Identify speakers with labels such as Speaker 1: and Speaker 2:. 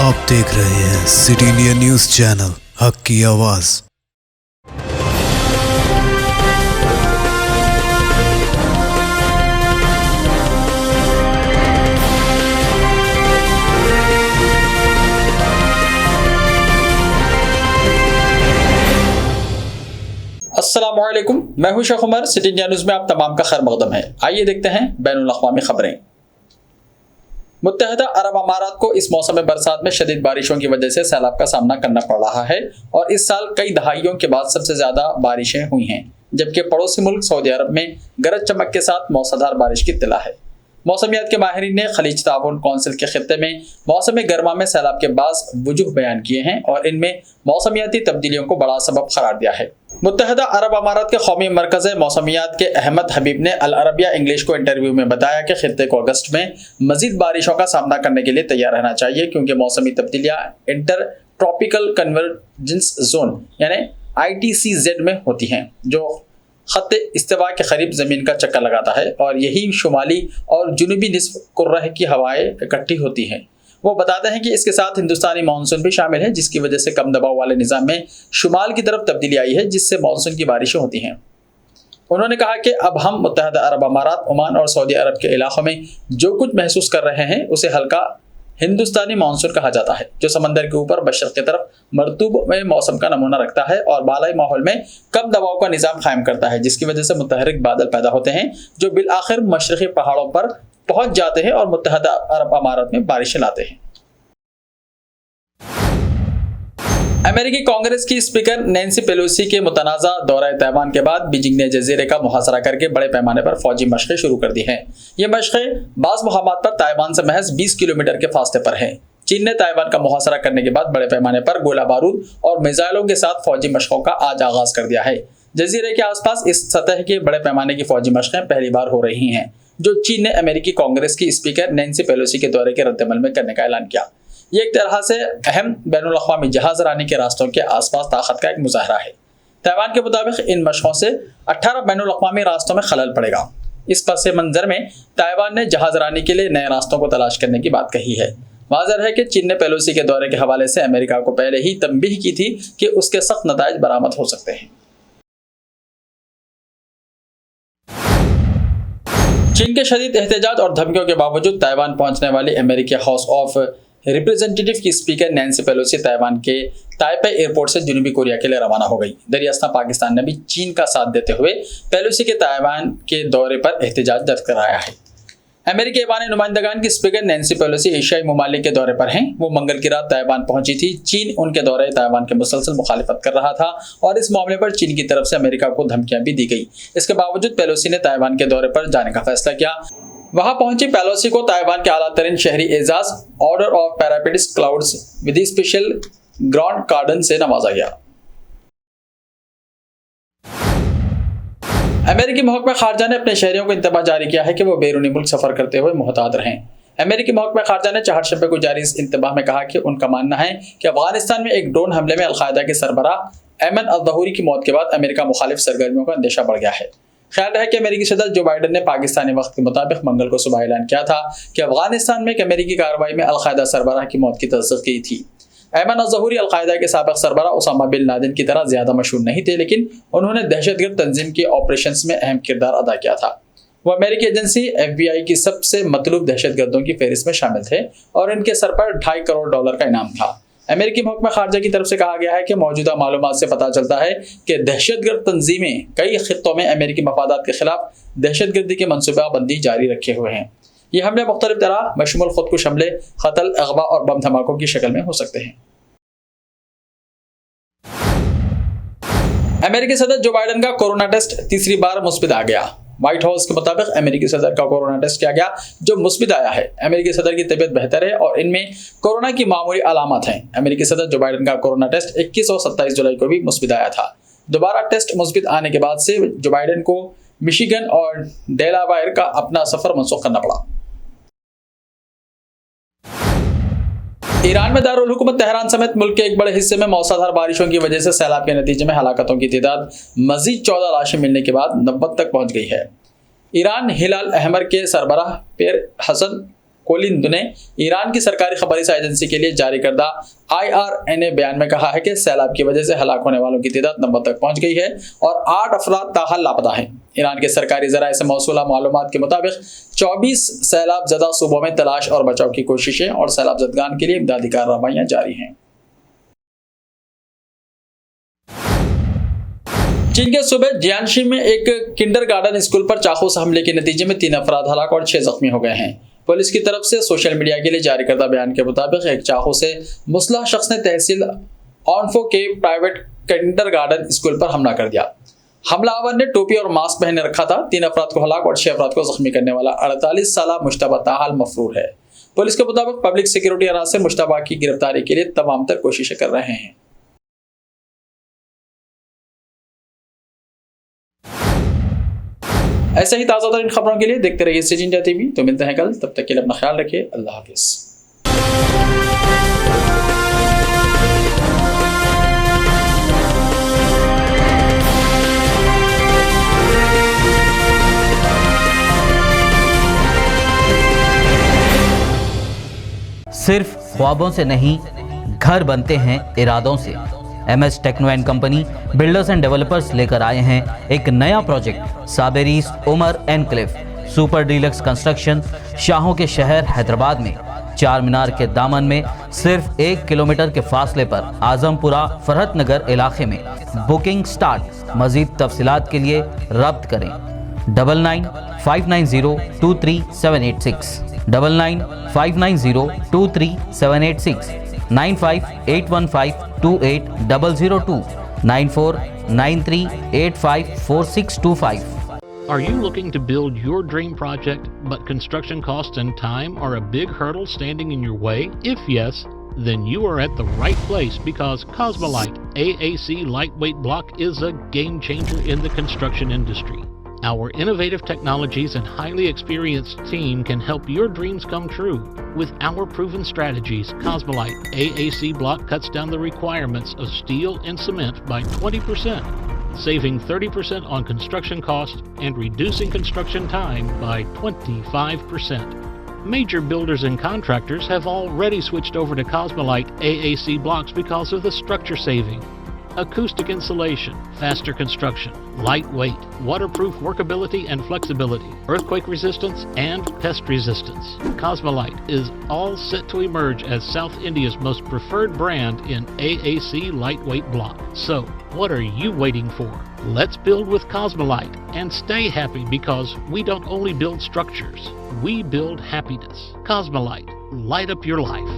Speaker 1: आप देख रहे हैं सिटी इंडिया न्यूज चैनल, हक की आवाज।
Speaker 2: अस्सलामुअलैकुम, मैं हूं Sheikh Umar. City India news में आप तमाम का खैर मकदम है। आइए देखते हैं बैनुल अक़वामी खबरें। मुत्तहदा अरब अमारात को इस मौसम बरसात में शदीद बारिशों की वजह से सैलाब का सामना करना पड़ रहा है और इस साल कई दहाइयों के बाद सबसे ज्यादा बारिशें हुई हैं, जबकि पड़ोसी मुल्क सऊदी अरब में गरज चमक के साथ मौसलाधार बारिश की इत्तला है। मौसमियात के माहिरीन ने खलीज ताउन कौंसिल के खित्ते में मौसम गर्मा में सैलाब के बाज़ वजूह बयान किए हैं और इनमें मौसमियाती तब्दीलियों को बड़ा सबब करार दिया है। मुत्तहदा अरब अमारात के कौमी मरकज़ मौसमियात के अहमद हबीब ने अल अरबिया इंग्लिश को इंटरव्यू में बताया कि खित्ते को अगस्त में मजीद बारिशों का सामना करने के लिए तैयार रहना चाहिए, क्योंकि मौसमी तब्दीलियाँ इंटर ट्रॉपिकल कन्वर्जेंस जोन यानी ITCZ में होती हैं, जो खत्ते इस्तिवा के करीब ज़मीन का चक्कर लगाता है और यही शुमाली और जुनूबी निस्फ़ कुर्रह की हवाएं इकट्ठी होती हैं। वो बताते हैं कि इसके साथ हिंदुस्तानी मानसून भी शामिल है, जिसकी वजह से कम दबाव वाले निज़ाम में शुमाल की तरफ तब्दीली आई है, जिससे मानसून की बारिशें होती हैं। उन्होंने कहा कि अब हम मुत्तहदा अरब अमारात, ओमान और सऊदी अरब के इलाकों में जो कुछ महसूस कर रहे हैं उसे हल्का हिंदुस्तानी मानसून कहा जाता है, जो समंदर के ऊपर मशरक़ की तरफ मरतूब में मौसम का नमूना रखता है और बालाई माहौल में कम दबाव का निज़ाम कायम करता है, जिसकी वजह से मुतहरिक बादल पैदा होते हैं जो बिल आखिर मशरक़ी पहाड़ों पर पहुंच जाते हैं और मुत्तहदा अरब अमारात में बारिशें लाते हैं। अमेरिकी कांग्रेस की स्पीकर नैन्सी पेलोसी के मुतनाज़ा दौरा ताइवान के बाद बीजिंग ने जजीरे का मुहासरा करके बड़े पैमाने पर फौजी मशक़ें शुरू कर दी हैं। ये मशक़ें बाज़ मुकामात पर ताइवान से महज 20 किलोमीटर के फासले पर हैं। चीन ने ताइवान का मुहासरा करने के बाद बड़े पैमाने पर गोला बारूद और मिसाइलों के साथ फौजी मशक़ों का आज आगाज़ कर दिया है। जजीरे के आसपास इस सतह के बड़े पैमाने की फौजी मशक़ें पहली बार हो रही हैं, जो चीन ने अमेरिकी कांग्रेस की स्पीकर नैन्सी पेलोसी के दौरे के रद्दमल में करने का ऐलान किया। ये एक तरह से अहम बैनुल अक़वामी जहाज़ रानी के रास्तों के आसपास ताकत का एक मुजाहरा है। ताइवान के मुताबिक इन मशक़ों से 18 बैनुल अक़वामी रास्तों में खलल पड़ेगा। इस पस मंज़र में ताइवान ने जहाज़ रानी के लिए नए रास्तों को तलाश करने की बात कही है। वाज़ेह है कि चीन ने पेलोसी के दौरे के हवाले से अमेरिका को पहले ही तंबीह की थी कि उसके सख्त नताइज बरामद हो सकते हैं। चीन के शदीद एहतजाज और धमकियों के बावजूद ताइवान पहुंचने वाली अमेरिकी हाउस ऑफ रिप्रेजेंटेटिव की स्पीकर नैन्सी पेलोसी ताइवान के ताइपे एयरपोर्ट से जनूबी कोरिया के लिए रवाना हो गई। दरियास्ता पाकिस्तान ने भी चीन का साथ देते हुए पेलोसी के ताइवान के दौरे पर एहतजाज दर्ज कराया है। अमेरिकी ऐवान नुमाइंदगान की स्पीकर नैन्सी पेलोसी एशियाई ममालिक के दौरे पर हैं। वो मंगल की रात ताइवान पहुंची थी। चीन उनके दौरे ताइवान के मुसलसल मुखालिफत कर रहा था और इस मामले पर चीन की तरफ से अमेरिका को धमकियां भी दी गई। इसके बावजूद पेलोसी ने ताइवान के दौरे पर जाने का फैसला किया। वहां पहुंची पेलोसी को ताइवान के आला तरीन शहरी एजाज order of propitious clouds with special grand cordon से नवाजा गया। अमेरिकी महकमा खारजा ने अपने शहरियों को इंतबाह जारी किया है कि वो बैरूनी मुल्क सफर करते हुए मुहतात रहें। अमेरिकी महकमा खारजा ने चहारशंबे को जारी इस इंतबाह में कहा कि उनका मानना है कि अफगानिस्तान में एक ड्रोन हमले में अलकायदा के सरबराह ऐमन अल-ज़हूरी की मौत के बाद अमेरिका मुखालिफ सरगर्मियों का अंदेशा बढ़ गया है। ख्याल है कि अमेरिकी सदर जो बाइडन ने पाकिस्तानी वक्त के मुताबिक मंगल को सुबह ऐलान किया था कि अफगानिस्तान में एक अमेरिकी कार्रवाई में अलकायदा सरबराह की मौत की तस्दीक की थी। ऐमन अल-ज़हूरी अलकायदा के साबिक़ सरबराह उसामा बिन लादेन की तरह ज़्यादा मशहूर नहीं थे, लेकिन उन्होंने दहशतगर्द तंजीम के ऑपरेशंस में अहम किरदार अदा किया था। वो अमेरिकी एजेंसी FBI की सबसे मतलूब दहशतगर्दों की फहरिस्त में शामिल थे और इनके सर पर $2.5 करोड़ का इनाम था। अमेरिकी महकमा खारजा की तरफ से कहा गया है कि मौजूदा मालूमात से पता चलता है कि दहशतगर्द तंजीमें कई खित्तों में अमेरिकी मफादात के खिलाफ दहशतगर्दी की मनसूबाबंदी जारी रखे हुए हैं। ये हमले मुख्तलिफ तरह बशमुल खुदकुश हमले, कत्ल, अगवा और बम धमाकों की शक्ल में हो सकते हैं। अमेरिकी सदर जो बाइडन का कोरोना टेस्ट तीसरी बार मुस्बित आ गया। व्हाइट हाउस के मुताबिक अमेरिकी सदर का कोरोना टेस्ट किया गया, जो मुस्बित आया है। अमेरिकी सदर की तबीयत बेहतर है और इनमें कोरोना की मामूली अलामत हैं। अमेरिकी सदर जो बाइडन का कोरोना टेस्ट 21 और 27 जुलाई को भी मुस्बित आया था। दोबारा टेस्ट मुस्बित आने के बाद से जो बाइडन को मिशिगन और डेलावेयर का अपना सफर मनसूख करना पड़ा। ईरान में दारुल हुकूमत तेहरान समेत मुल्क के एक बड़े हिस्से में मौसलाधार बारिशों की वजह से सैलाब के नतीजे में हलाकतों की तादाद मजीद 14 लाशें मिलने के बाद 90 तक पहुंच गई है। ईरान हिलाल अहमर के सरबराह पेर हसन कोलिंद ने ईरान की सरकारी खबरी एजेंसी के लिए जारी करदा IRNA बयान में कहा है कि सैलाब की वजह से हलाक होने वालों की तादाद 90 तक पहुंच गई है और 8 अफराद ताहाल लापता हैं। ईरान के सरकारी ज़राए से मौसूला मालूमात के मुताबिक 24 सैलाब ज़दा सूबों में तलाश और बचाव की कोशिशें और सैलाब ज़दगान के लिए इमदादी कार्रवाइयां जारी हैं। चीन के सूबे जियानशी में एक किंडरगार्टन स्कूल पर चाकू से हमले के नतीजे में 3 अफराद हलाक और 6 जख्मी हो गए हैं। पुलिस की तरफ से सोशल मीडिया के लिए जारी करदा बयान के मुताबिक एक चाकू से मुसलह शख्स ने तहसील ऑनफो के प्राइवेट किंडरगार्टन स्कूल पर हमला कर दिया। हमलावर ने टोपी और मास्क पहने रखा था। 3 अफराद को हलाक और 6 अफराद को जख्मी करने वाला 48 साल मुश्तबा ताहाल मफरूर है। पुलिस के मुताबिक पब्लिक सिक्योरिटी अनासर मुश्तबा की गिरफ्तारी के लिए तमाम तर कोशिशें कर रहे हैं। ऐसे ही ताज़ा तरीन खबरों के लिए देखते रहिए सिटी इंडिया टीवी। तो मिलते हैं कल, तब तक के लिए अपना ख्याल रखिए। अल्लाह हाफिज़।
Speaker 3: सिर्फ ख्वाबों से नहीं, घर बनते हैं इरादों से। MS techno and company builders and developers लेकर आए हैं एक नया project Sabereez Umar enclave super deluxe construction. शाहों के शहर हैदराबाद में चार मीनार के दामन में सिर्फ 1 किलोमीटर के फासले पर आजमपुरा फरहत नगर इलाके में बुकिंग स्टार्ट। मजीद तफसीलात के लिए रब्त करें 9959023786 9959023786 9581528002 9493854625।
Speaker 4: Are you looking to build your dream project, but construction costs and time are a big hurdle standing in your way? If yes, then you are at the right place, because Cosmolite AAC lightweight block is a game changer in the construction industry. Our innovative technologies and highly experienced team can help your dreams come true. With our proven strategies, Cosmolite AAC block cuts down the requirements of steel and cement by 20%, saving 30% on construction costs and reducing construction time by 25%. Major builders and contractors have already switched over to Cosmolite AAC blocks because of the structure saving. Acoustic insulation, faster construction, lightweight, waterproof workability and flexibility, earthquake resistance and pest resistance. Cosmolite is all set to emerge as South India's most preferred brand in AAC lightweight block. So, what are you waiting for? Let's build with Cosmolite and stay happy, because we don't only build structures, we build happiness. Cosmolite, light up your life.